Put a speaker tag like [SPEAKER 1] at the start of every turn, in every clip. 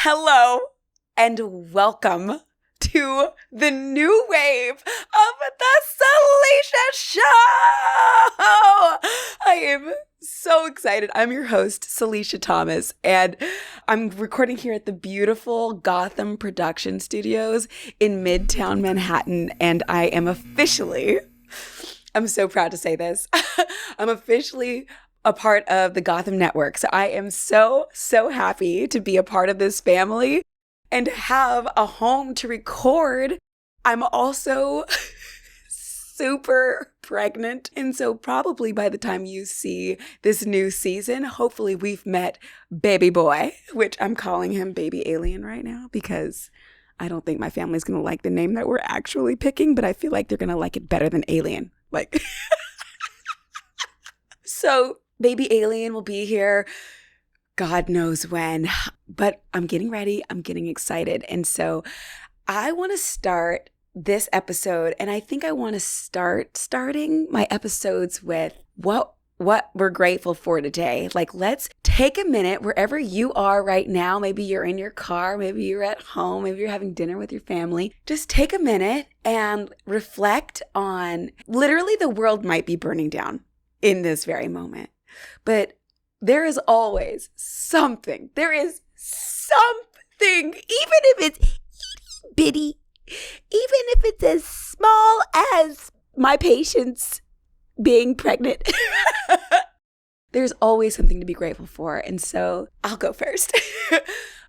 [SPEAKER 1] Hello and welcome to the new wave of the Salisha Show. I am so excited. I'm your host, Salisha Thomas, and I'm recording here at the beautiful Gotham Production Studios in Midtown Manhattan, and I am officially, I'm so proud to say this, I'm officially a part of the Gotham Network. So I am so happy to be a part of this family and have a home to record. I'm also super pregnant. And so probably by the time you see this new season, hopefully we've met baby boy, which I'm calling him baby alien right now because I don't think my family's going to like the name that we're actually picking, but I feel like they're going to like it better than alien. So baby alien will be here, God knows when, but I'm getting ready. I'm getting excited. And so I want to start this episode, and I think I want to starting my episodes with what we're grateful for today. Let's take a minute wherever you are right now. Maybe you're in your car, maybe you're at home, maybe you're having dinner with your family. Just take a minute and reflect on, literally the world might be burning down in this very moment. But there is always something. There is something, even if it's itty bitty, even if it's as small as my patience being pregnant. There's always something to be grateful for. And so I'll go first.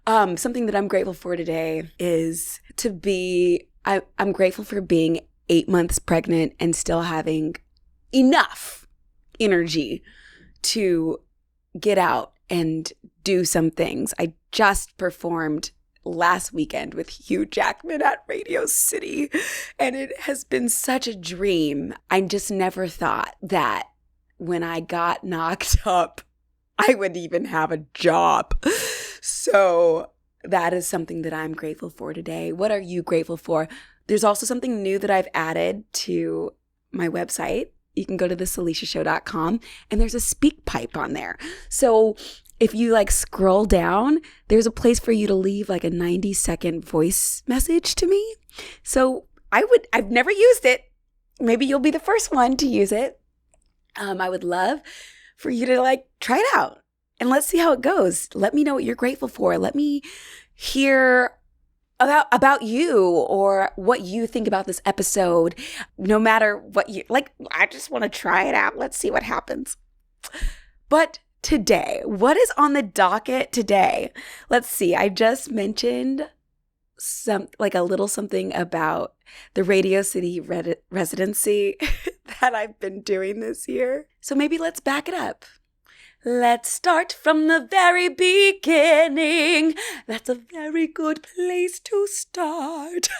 [SPEAKER 1] Something that I'm grateful for today is I'm grateful for being 8 months pregnant and still having enough energy to get out and do some things. I just performed last weekend with Hugh Jackman at Radio City, and it has been such a dream. I just never thought that when I got knocked up, I would even have a job. So that is something that I'm grateful for today. What are you grateful for? There's also something new that I've added to my website. You can go to thesalishashow.com and there's a speak pipe on there. So if you scroll down, there's a place for you to leave a 90-second voice message to me. So I've never used it. Maybe you'll be the first one to use it. I would love for you to try it out and let's see how it goes. Let me know what you're grateful for. Let me hear about you or what you think about this episode, no matter what you I just want to try it out. Let's see what happens. But today, what is on the docket today? Let's see. I just mentioned a little something about the Radio City residency that I've been doing this year. So maybe let's back it up. Let's start from the very beginning. That's a very good place to start.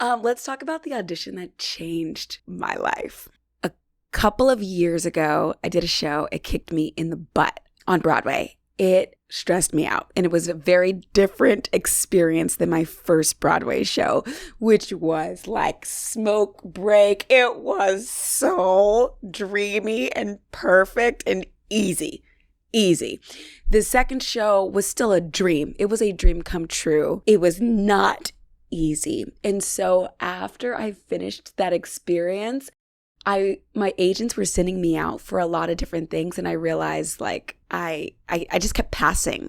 [SPEAKER 1] Let's talk about the audition that changed my life. A couple of years ago, I did a show. It kicked me in the butt on Broadway. It stressed me out, and it was a very different experience than my first Broadway show, which was like smoke break. It was so dreamy and perfect and easy. The second show was still a dream. It was a dream come true. It was not easy. And so after I finished that experience, my agents were sending me out for a lot of different things, and I realized I just kept passing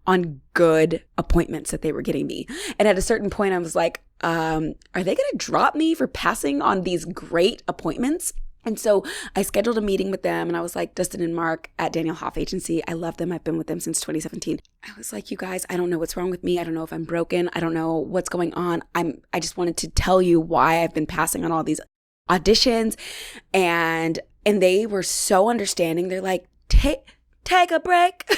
[SPEAKER 1] on good appointments that they were getting me. And at a certain point I was like, are they going to drop me for passing on these great appointments? And so I scheduled a meeting with them, and I was like, Dustin and Mark at Daniel Hoff Agency, I love them. I've been with them since 2017. I was like, you guys, I don't know what's wrong with me. I don't know if I'm broken. I don't know what's going on. I just wanted to tell you why I've been passing on all these auditions. And they were so understanding. They're like, take a break.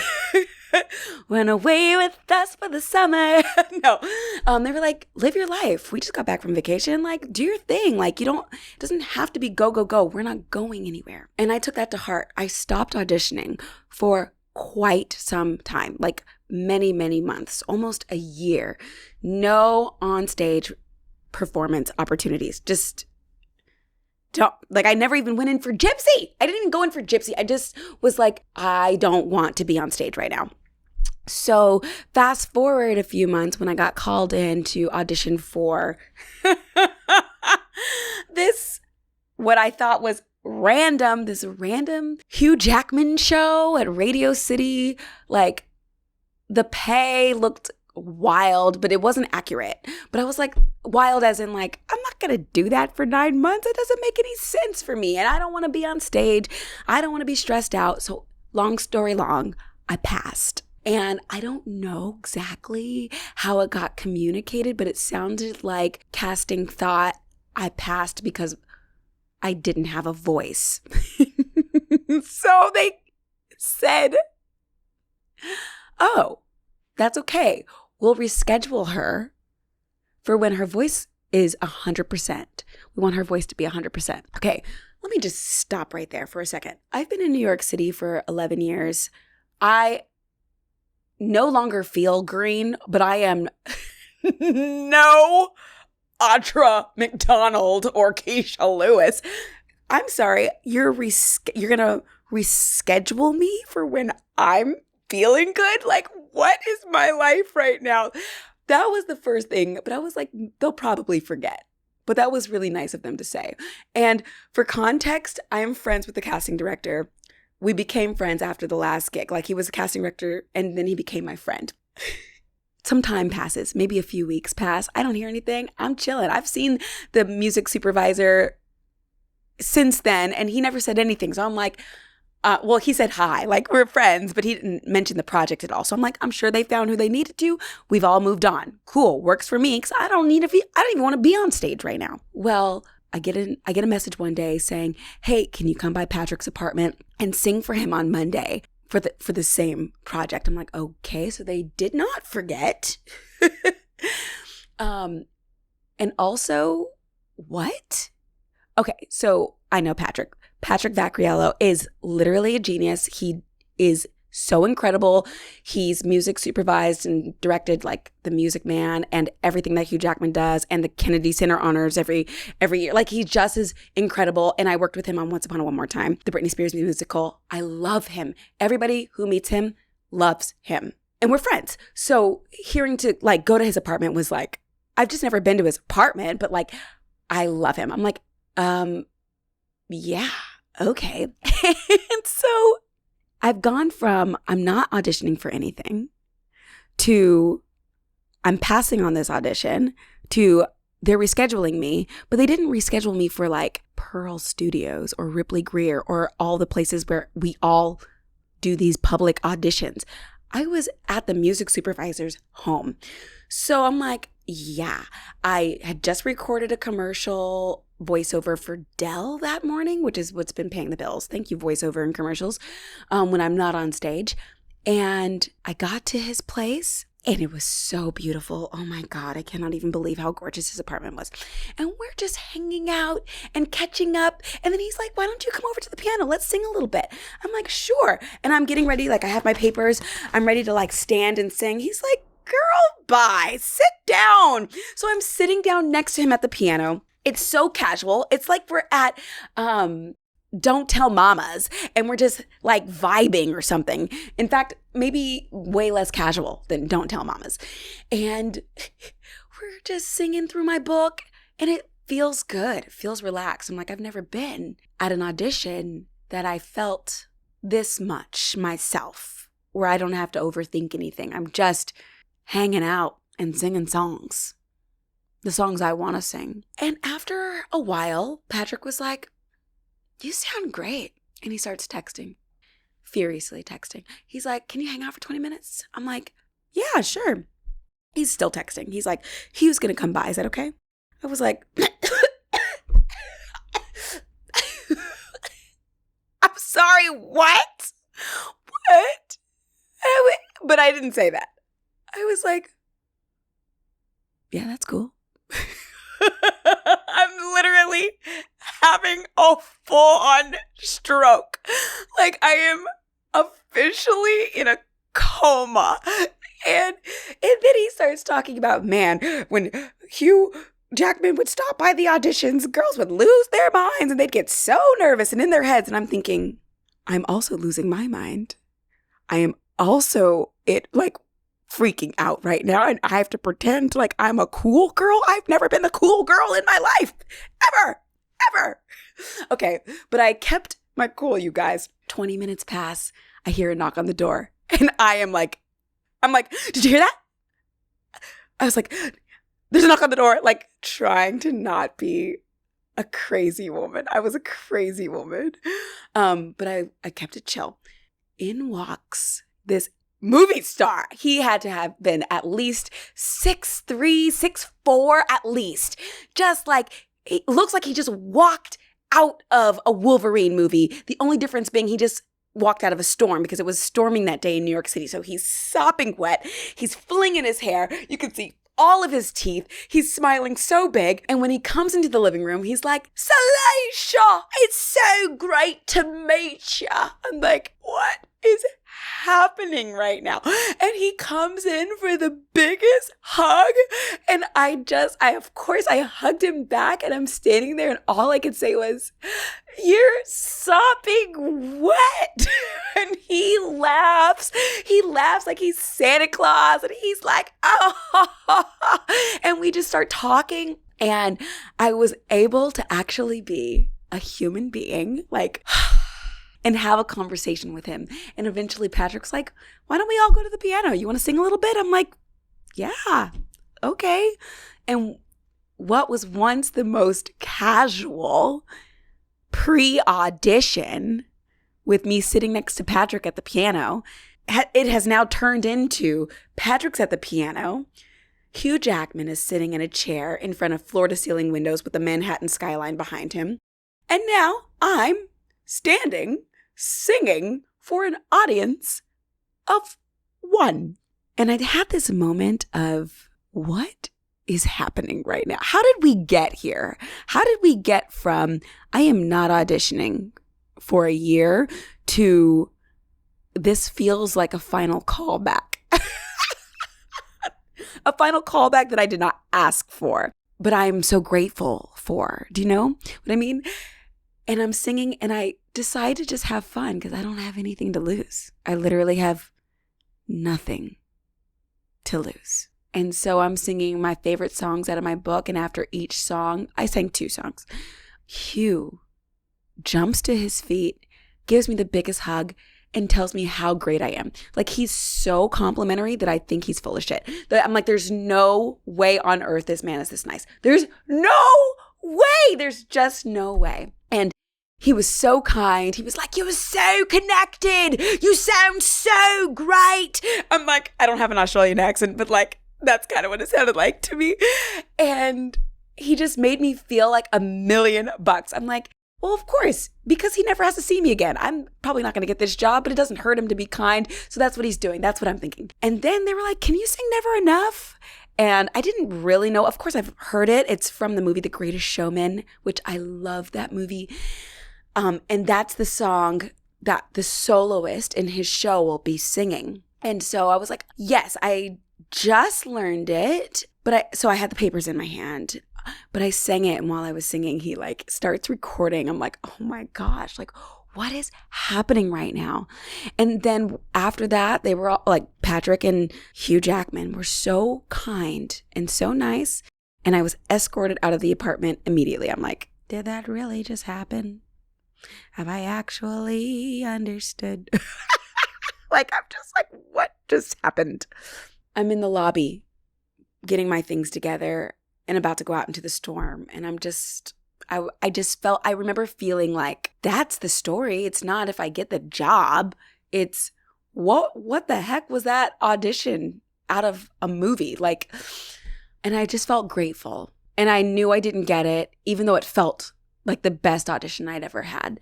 [SPEAKER 1] Went away with us for the summer. No, they were like, live your life. We just got back from vacation. Do your thing. It doesn't have to be go, go, go. We're not going anywhere. And I took that to heart. I stopped auditioning for quite some time, many, many months, almost a year. No on-stage performance opportunities. Just don't, I never even went in for Gypsy. I didn't even go in for Gypsy. I just was like, I don't want to be on stage right now. So fast forward a few months when I got called in to audition for this, what I thought was this random Hugh Jackman show at Radio City. Like, the pay looked wild, but it wasn't accurate. But I was like, wild as in like, I'm not going to do that for 9 months. It doesn't make any sense for me. And I don't want to be on stage. I don't want to be stressed out. So long story long, I passed. And I don't know exactly how it got communicated, but it sounded like casting thought I passed because I didn't have a voice. So they said, oh, that's okay. We'll reschedule her for when her voice is 100%. We want her voice to be 100%. Okay, let me just stop right there for a second. I've been in New York City for 11 years. I no longer feel green, but I am no Audra McDonald or Keisha Lewis. I'm sorry, you're going to reschedule me for when I'm feeling good? Like, what is my life right now? That was the first thing, but I was like, they'll probably forget. But that was really nice of them to say. And for context, I am friends with the casting director. We became friends after the last gig. Like, he was a casting director and then he became my friend. Some time passes, maybe a few weeks pass. I don't hear anything. I'm chilling. I've seen the music supervisor since then and he never said anything. So I'm like, well, he said hi, like we're friends, but he didn't mention the project at all. So I'm like, I'm sure they found who they needed to. We've all moved on. Cool, works for me because I don't even want to be on stage right now. Well, I get a message one day saying, hey, can you come by Patrick's apartment and sing for him on Monday for the same project? I'm like, okay, so they did not forget. And also, what? Okay, so I know Patrick. Patrick Vaccarello is literally a genius. He is so incredible. He's music supervised and directed like The Music Man and everything that Hugh Jackman does and the Kennedy Center honors every year. Like, he just is incredible. And I worked with him on Once Upon a One More Time, the Britney Spears musical. I love him. Everybody who meets him loves him. And we're friends. So hearing to like go to his apartment was like, I've just never been to his apartment, but like, I love him. I'm like, yeah, okay. And so I've gone from I'm not auditioning for anything to I'm passing on this audition to they're rescheduling me, but they didn't reschedule me for like Pearl Studios or Ripley Greer or all the places where we all do these public auditions. I was at the music supervisor's home. So I'm like, yeah, I had just recorded a commercial voiceover for Dell that morning, which is what's been paying the bills. Thank you, voiceover and commercials, when I'm not on stage. And I got to his place and it was so beautiful. Oh my God, I cannot even believe how gorgeous his apartment was. And we're just hanging out and catching up. And then he's like, why don't you come over to the piano? Let's sing a little bit. I'm like, sure. And I'm getting ready. Like, I have my papers. I'm ready to like stand and sing. He's like, girl, bye. Sit down. So I'm sitting down next to him at the piano. It's so casual. It's like we're at Don't Tell Mamas and we're just like vibing or something. In fact, maybe way less casual than Don't Tell Mamas. And we're just singing through my book and it feels good. It feels relaxed. I'm like, I've never been at an audition that I felt this much myself, where I don't have to overthink anything. I'm just hanging out and singing songs. The songs I want to sing. And after a while, Patrick was like, you sound great. And he starts texting, furiously texting. He's like, can you hang out for 20 minutes? I'm like, yeah, sure. He's still texting. He's like, he was going to come by. Is that okay? I was like, I'm sorry, what? What? But I didn't say that. I was like, yeah, that's cool. I'm literally having a full-on stroke. Like, I am officially in a coma. And then he starts talking about, man, when Hugh Jackman would stop by the auditions, girls would lose their minds and they'd get so nervous and in their heads. And I'm thinking, I'm also losing my mind. I am also it like freaking out right now, and I have to pretend like I'm a cool girl. I've never been the cool girl in my life. Ever. Okay, but I kept my cool, you guys. 20 minutes pass. I hear a knock on the door, and I'm like, did you hear that? I was like, there's a knock on the door, like trying to not be a crazy woman. I was a crazy woman. But I kept it chill. In walks this movie star. He had to have been at least 6'3", 6'4", at least. Just like, it looks like he just walked out of a Wolverine movie. The only difference being he just walked out of a storm because it was storming that day in New York City. So he's sopping wet. He's flinging his hair. You can see all of his teeth. He's smiling so big. And when he comes into the living room, he's like, Salisha, it's so great to meet you. I'm like, what is happening right now? And he comes in for the biggest hug. And of course, I hugged him back, and I'm standing there, and all I could say was, you're sopping wet. And he laughs like he's Santa Claus, and he's like, oh, and we just start talking. And I was able to actually be a human being, like, and have a conversation with him. And eventually Patrick's like, why don't we all go to the piano? You want to sing a little bit? I'm like, yeah, okay. And what was once the most casual pre-audition with me sitting next to Patrick at the piano, it has now turned into Patrick's at the piano. Hugh Jackman is sitting in a chair in front of floor-to-ceiling windows with the Manhattan skyline behind him. And now I'm standing, singing for an audience of one. And I'd had this moment of, what is happening right now? How did we get here? How did we get from, I am not auditioning for a year, to this feels like a final callback? A final callback that I did not ask for, but I am so grateful for. Do you know what I mean? And I'm singing, and I decide to just have fun because I don't have anything to lose. I literally have nothing to lose. And so I'm singing my favorite songs out of my book, and after each song, I sang 2 songs. Hugh jumps to his feet, gives me the biggest hug, and tells me how great I am. Like, he's so complimentary that I think he's full of shit. I'm like, there's no way on earth this man is this nice. There's no way. There's just no way. And he was so kind. He was like, you were so connected. You sound so great. I'm like, I don't have an Australian accent, but like, that's kind of what it sounded like to me. And he just made me feel like $1,000,000. I'm like, well, of course, because he never has to see me again. I'm probably not going to get this job, but it doesn't hurt him to be kind. So that's what he's doing. That's what I'm thinking. And then they were like, can you sing Never Enough? And I didn't really know. Of course, I've heard it. It's from the movie The Greatest Showman, which I love that movie. And that's the song that the soloist in his show will be singing. And so I was like, yes, I just learned it. So I had the papers in my hand. But I sang it, and while I was singing, he like starts recording. I'm like, oh my gosh, like, what is happening right now? And then after that, they were all like, Patrick and Hugh Jackman were so kind and so nice. And I was escorted out of the apartment immediately. I'm like, did that really just happen? Have I actually understood? Like, I'm just like, what just happened? I'm in the lobby getting my things together and about to go out into the storm. And I remember feeling like, that's the story. It's not if I get the job. It's what the heck was that audition out of a movie? Like, and I just felt grateful. And I knew I didn't get it, even though it felt like the best audition I'd ever had.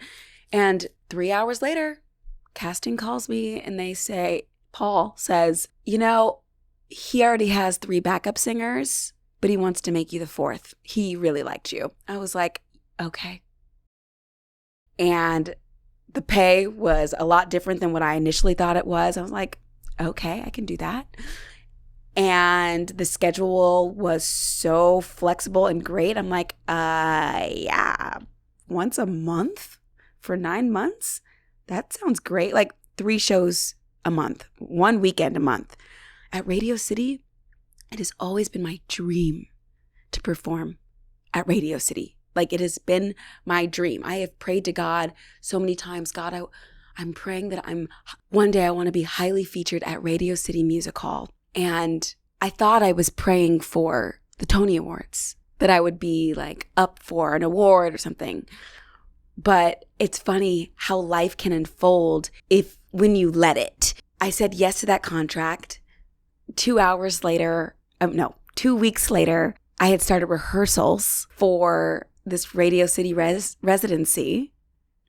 [SPEAKER 1] And 3 hours later, casting calls me and they say, Paul says, you know, he already has 3 backup singers, but he wants to make you the 4th. He really liked you. I was like, okay. And the pay was a lot different than what I initially thought it was. I was like, okay, I can do that. And the schedule was so flexible and great. I'm like, yeah, once a month for 9 months? That sounds great. Like 3 shows a month, one weekend a month. At Radio City, it has always been my dream to perform at Radio City. Like, it has been my dream. I have prayed to God so many times, God, I'm praying that one day I want to be highly featured at Radio City Music Hall. And I thought I was praying for the Tony Awards, that I would be like up for an award or something. But it's funny how life can unfold when you let it. I said yes to that contract. 2 weeks later, I had started rehearsals for this Radio City residency.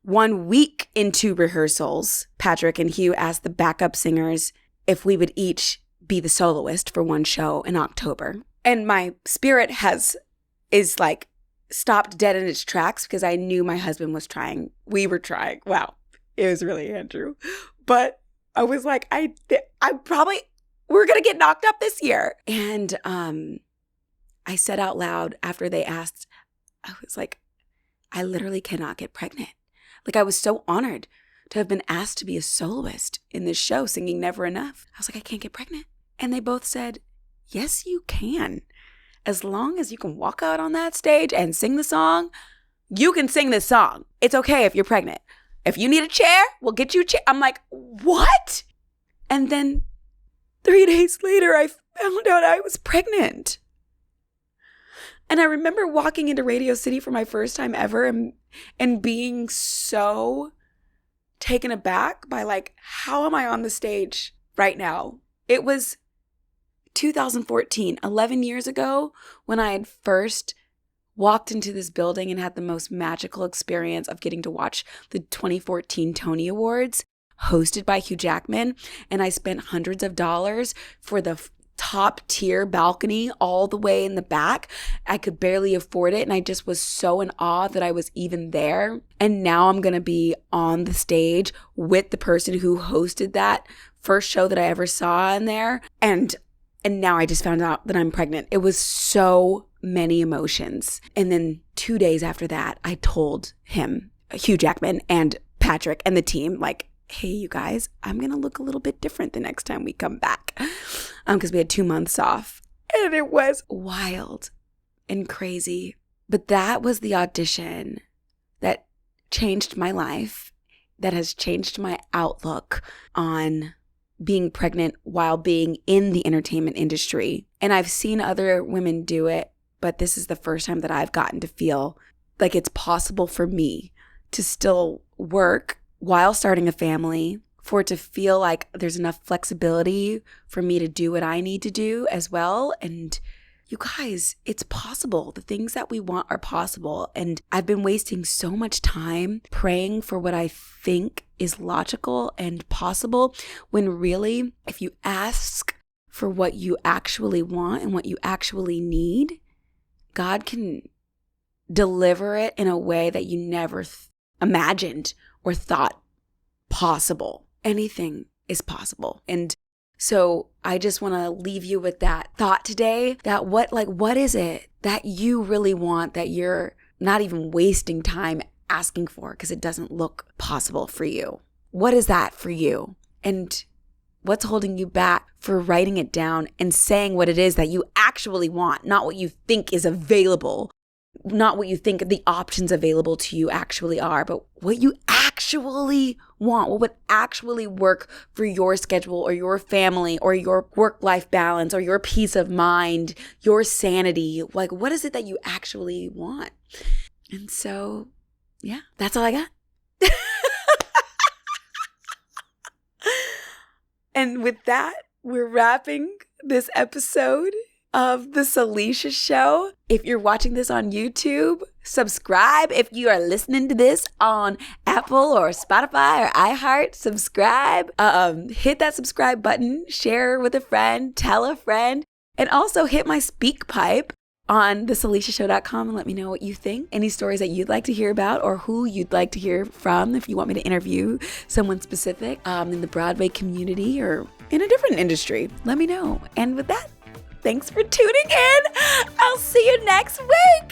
[SPEAKER 1] 1 week into rehearsals, Patrick and Hugh asked the backup singers if we would each be the soloist for one show in October. And my spirit is like stopped dead in its tracks because I knew my husband was trying. We were trying. Wow. It was really Andrew. But I was like, we're going to get knocked up this year. And I said out loud after they asked, I was like, I literally cannot get pregnant. Like, I was so honored to have been asked to be a soloist in this show, singing Never Enough. I was like, I can't get pregnant. And they both said, yes, you can. As long as you can walk out on that stage and sing the song, you can sing this song. It's okay if you're pregnant. If you need a chair, we'll get you a chair. I'm like, what? And then 3 days later, I found out I was pregnant. And I remember walking into Radio City for my first time ever and being so taken aback by like, how am I on the stage right now? It was 2014, 11 years ago, when I had first walked into this building and had the most magical experience of getting to watch the 2014 Tony Awards hosted by Hugh Jackman. And I spent hundreds of dollars for the top tier balcony all the way in the back. I could barely afford it. And I just was so in awe that I was even there. And now I'm going to be on the stage with the person who hosted that first show that I ever saw in there. And now I just found out that I'm pregnant. It was so many emotions. And then 2 days after that, I told him, Hugh Jackman and Patrick and the team, like, hey, you guys, I'm going to look a little bit different the next time we come back. Because we had 2 months off. And it was wild and crazy. But that was the audition that changed my life, that has changed my outlook on being pregnant while being in the entertainment industry. And I've seen other women do it, but this is the first time that I've gotten to feel like it's possible for me to still work while starting a family, for it to feel like there's enough flexibility for me to do what I need to do as well. And you guys, it's possible. The things that we want are possible. And I've been wasting so much time praying for what I think is logical and possible, when really, if you ask for what you actually want and what you actually need, God can deliver it in a way that you never imagined or thought possible. Anything is possible. And so I just want to leave you with that thought today, that what is it that you really want, that you're not even wasting time asking for because it doesn't look possible for you? What is that for you? And what's holding you back for writing it down and saying what it is that you actually want, not what you think is available, not what you think the options available to you actually are, but what you actually want, what would actually work for your schedule or your family or your work-life balance or your peace of mind, your sanity. Like, what is it that you actually want? And so, yeah, that's all I got. And with that, we're wrapping this episode of the Salisha Show. If you're watching this on YouTube, subscribe. If you are listening to this on Apple or Spotify or iHeart, subscribe. Hit that subscribe button, share with a friend, tell a friend, and also hit my speak pipe on thesalishashow.com and let me know what you think. Any stories that you'd like to hear about or who you'd like to hear from if you want me to interview someone specific in the Broadway community or in a different industry, let me know. And with that, thanks for tuning in. I'll see you next week.